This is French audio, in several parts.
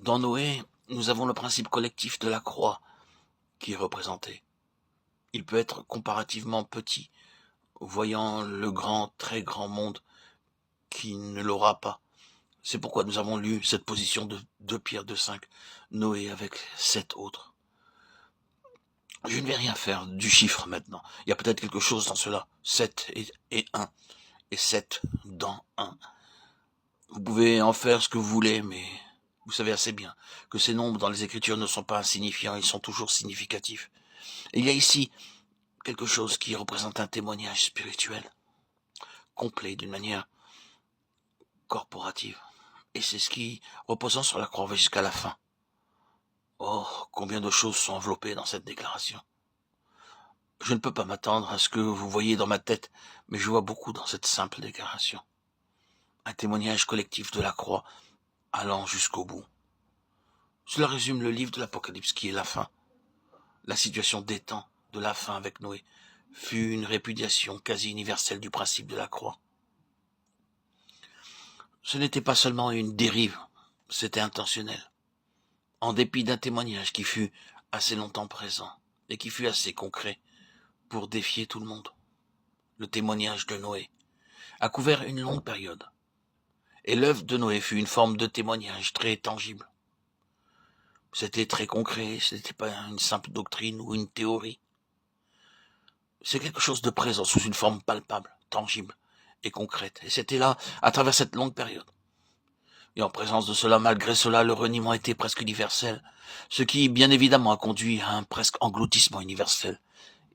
Dans Noé, nous avons le principe collectif de la croix qui est représenté. Il peut être comparativement petit, voyant le grand, très grand monde qui ne l'aura pas. C'est pourquoi nous avons lu cette position de 2 Pierre 2,5, Noé avec 7 autres. Je ne vais rien faire du chiffre maintenant. Il y a peut-être quelque chose dans cela. 7 et 1, et 7 dans 1. Vous pouvez en faire ce que vous voulez, mais vous savez assez bien que ces nombres dans les Écritures ne sont pas insignifiants, ils sont toujours significatifs. Et il y a ici quelque chose qui représente un témoignage spirituel, complet d'une manière corporative. Et c'est ce qui, reposant sur la croix, va jusqu'à la fin. Oh, combien de choses sont enveloppées dans cette déclaration. Je ne peux pas m'attendre à ce que vous voyez dans ma tête, mais je vois beaucoup dans cette simple déclaration. Un témoignage collectif de la croix, allant jusqu'au bout. Cela résume le livre de l'Apocalypse qui est la fin. La situation des temps de la fin avec Noé fut une répudiation quasi universelle du principe de la croix. Ce n'était pas seulement une dérive, c'était intentionnel. En dépit d'un témoignage qui fut assez longtemps présent et qui fut assez concret pour défier tout le monde. Le témoignage de Noé a couvert une longue période. Et l'œuvre de Noé fut une forme de témoignage très tangible. C'était très concret, ce n'était pas une simple doctrine ou une théorie. C'est quelque chose de présent sous une forme palpable, tangible et concrète. Et c'était là, à travers cette longue période. Et en présence de cela, malgré cela, le reniement était presque universel, ce qui, bien évidemment, a conduit à un presque engloutissement universel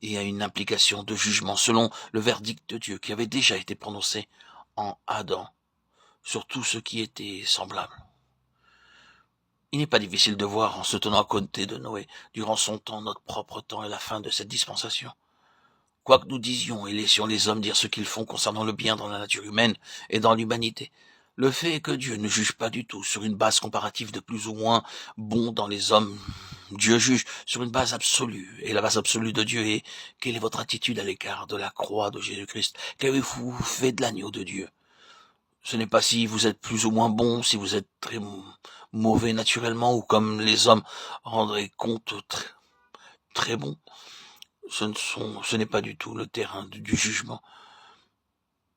et à une implication de jugement selon le verdict de Dieu qui avait déjà été prononcé en Adam sur tout ce qui était semblable. Il n'est pas difficile de voir, en se tenant à côté de Noé, durant son temps, notre propre temps et la fin de cette dispensation. Quoi que nous disions et laissions les hommes dire ce qu'ils font concernant le bien dans la nature humaine et dans l'humanité, le fait est que Dieu ne juge pas du tout sur une base comparative de plus ou moins bon dans les hommes. Dieu juge sur une base absolue, et la base absolue de Dieu est: quelle est votre attitude à l'égard de la croix de Jésus-Christ? Qu'avez-vous fait de l'agneau de Dieu? Ce n'est pas si vous êtes plus ou moins bon, si vous êtes très mauvais naturellement, ou comme les hommes rendraient compte très bon. Ce n'est pas du tout le terrain du jugement.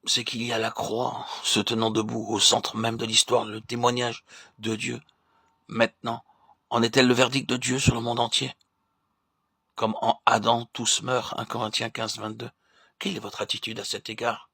C'est qu'il y a la croix, se tenant debout au centre même de l'histoire, le témoignage de Dieu. Maintenant, en est-elle le verdict de Dieu sur le monde entier? Comme en Adam, tous meurent, 1 Corinthiens 15, 22. Quelle est votre attitude à cet égard?